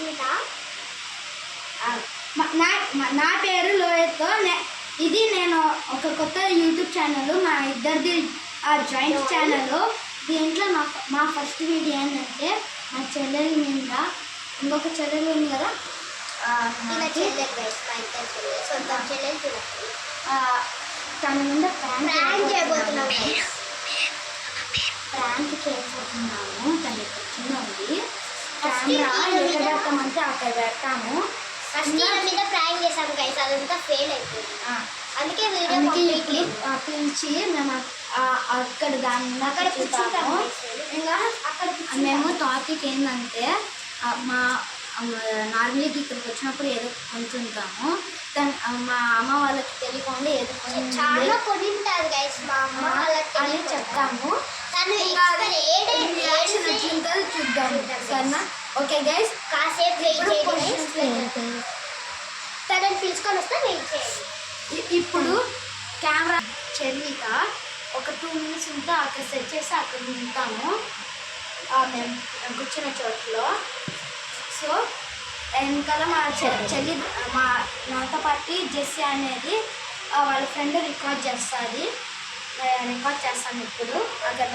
రష్మిత. నా పేరు లోయత్. ఇది నేను ఒక కొత్త యూట్యూబ్ ఛానల్, మా ఇద్దరిది జాయింట్ ఛానల్. దీంట్లో మా ఫస్ట్ వీడియో ఏంటంటే మా చెల్లెల మీద, ఇంకొక చెల్లెలు ఉంది కదా, తన మీద ప్రాంక్ చేయబోతున్నాము. తను ఇక్కడ చిన్నది కెమెరా పెడతామంటే అక్కడ పెడతాము. ఫస్ట్ మీద ప్రాంక్ చేసాము గైస్, అదంతా ఫెయిల్ అయిపోయింది. అందుకే వీడియో పిలిచి మేము అక్కడ దాన్ని అక్కడ కూర్చుంటాము. ఇంకా మేము టాపిక్ ఏంటంటే నార్మల్గా ఇక్కడికి వచ్చినప్పుడు ఏదో కొంటుంటాము. మా అమ్మ వాళ్ళకి తెలియకుండా ఏదో చాలా కొనింటారు గైస్, మా అమ్మ వాళ్ళకి అని చెప్తాము. చూద్దాం సరేనా? ఓకే గైస్, కాసేపు తనని పిలుచుకొని వస్తే వెయిట్ చేయండి. ఇప్పుడు కెమెరా చెల్లిక ఒక 2 minutes ఉంటే అక్కడ సెట్ చేసి అక్కడ ఉంటాము మేము కూర్చున్న చోట్లో. సో వెనకాల మా చెల్లి నాతో పాటు జెస్సీ అనేది వాళ్ళ ఫ్రెండ్ రికార్డ్ చేస్తుంది. రికార్డ్ చేస్తాను ఇప్పుడు. అక్కడ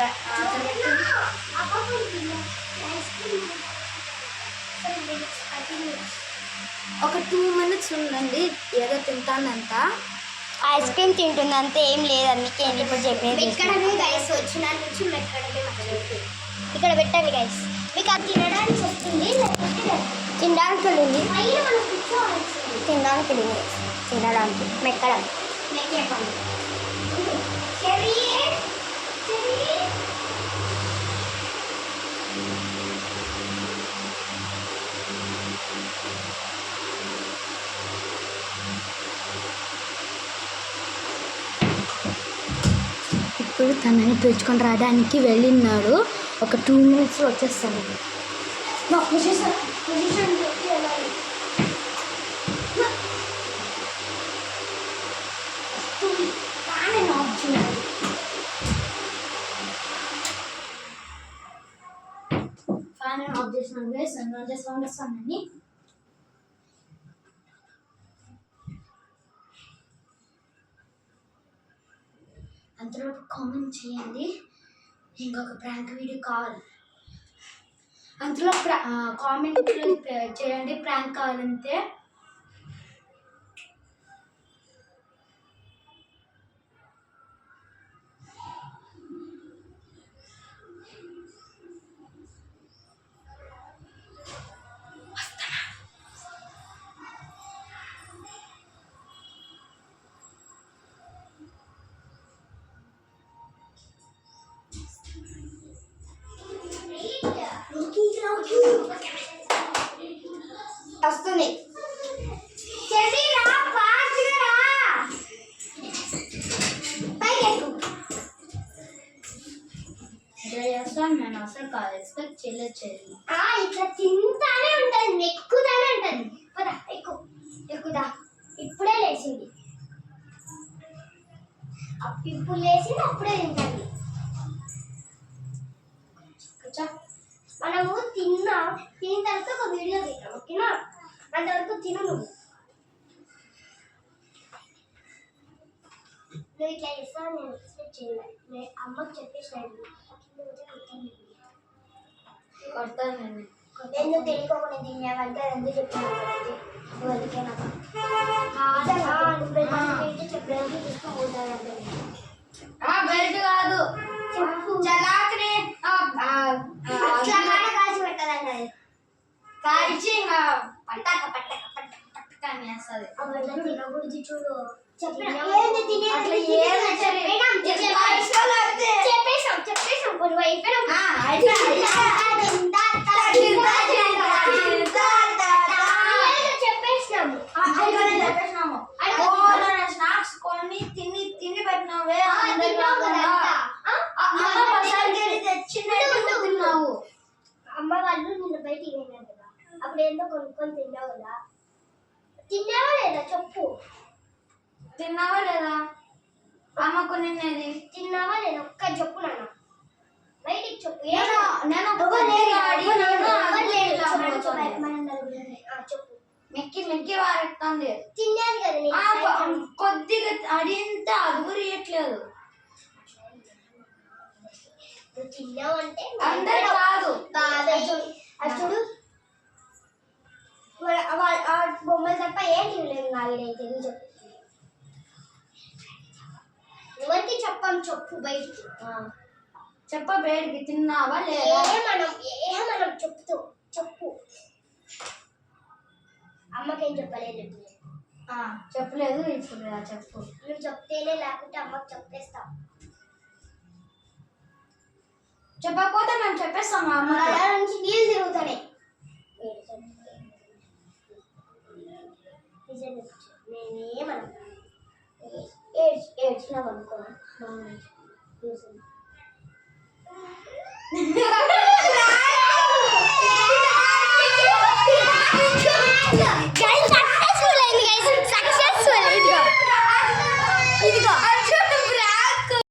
ఒక 2 minutes ఉండండి. ఏదో తింటానంత ఐస్ క్రీమ్ తింటుందంటే ఏం లేదు. అందుకే ఇప్పుడు చెప్పేది మెక్కడమే గైస్, వచ్చిన నుంచి మెక్కడమే. ఇక్కడ పెట్టండి గైస్, మీకు అది తినడానికి వస్తుంది, తినడానికి వెళ్ళింది, తినడానికి వెళ్ళింది, తినడానికి మెక్కడం మెక్కే పని. ఇప్పుడు తనని పిలుచుకొని రావడానికి వెళ్ళినాడు. ఒక 2 minutes వచ్చేస్తాను. ఫ్యాన్ ఆఫ్ చేసినాను గైస్, సౌండ్ వస్తానని. అంతలో కామెంట్ చేయండి ఇంకొక ప్రాంక్ వీడియో కావాలి. అంతలో కామెంట్ చేయండి ప్రాంక్ కావాలంటే. వస్తుంది నేను అసలు కాదు ఎక్స్పెక్ట్ చేయలేదు. ఇట్లా తింటానే ఉంటుంది, ఎక్కుతానే ఉంటుంది. పదా ఎక్కుదా. ఇప్పుడే లేచింది, ఇప్పుడు లేచింది, అప్పుడే తింటుంది. మనము తిన్న తర్వాత ఒక వీడియో తీద్దాం, ఓకేనా? అంతవరకు తిను. నువ్వు ఇట్లా చేస్తావు, నేను ఎక్స్పెక్ట్ చేయలేదు. అమ్మకి చెప్పేసినాను, కొడతాను. ఎందుకు తెలియకోకుండా తిన్నావంటే ఎందుకు చెప్పినావు? నువ్వు అందుకే నాకు చెప్పడానికి తీసుకుపోతానంటే బెల్ట్ కాదు చలాకనే కాల్చి పెట్టాలంటే కాల్చి పట్టక పట్టక పట్టక పట్టక అని వేస్తుంది. తినకూడదు చూడు. చెప్పేసాం కొన్ని అయిపోయినా స్నాక్స్ కొన్ని తిని తిని పెట్టినావే. తిన్నావు. అమ్మ వాళ్ళు నిన్ను బయటికి వెళ్ళారు కదా, అప్పుడు ఏందో కొనుక్కొని తిన్నావు కదా. తిన్నావా లేదా చెప్పు? తిన్నావా లేదా? అమ్మ కొనిన్నది తిన్నావా లేదా ఒక్క చెప్పు నాన్న, బయటికి చెప్పు. నేను చెప్పు. మెక్కి వారెత్తాంది. తిన్నాను కదా నేను. కొద్దిగా అడిగితే అది కూడా ఇయ్యట్లేదు. నువ్వు తిన్నావంటే అందరు కాదు చూడు ఆ బొమ్మలు తప్ప ఏం తినలేదు. నాలుగైతే చెప్పు. ఎవరికి చెప్పాం చెప్పు బయటికి. చెప్ప బయటికి తిన్నావా లేదా? మనం చెప్పు. అమ్మకేం చెప్పలేదు. చెప్పలేదు. ఇప్పుడు చెప్పు. నువ్వు చెప్తేనే, లేకుంటే అమ్మకి చెప్పేస్తాం. చెప్పకపోతే మేము చెప్పేస్తాం. అమ్మ నుంచి నీళ్ళు తిరుగుతానే. నేనేమన్నా ఏడ్చినావు అనుకో.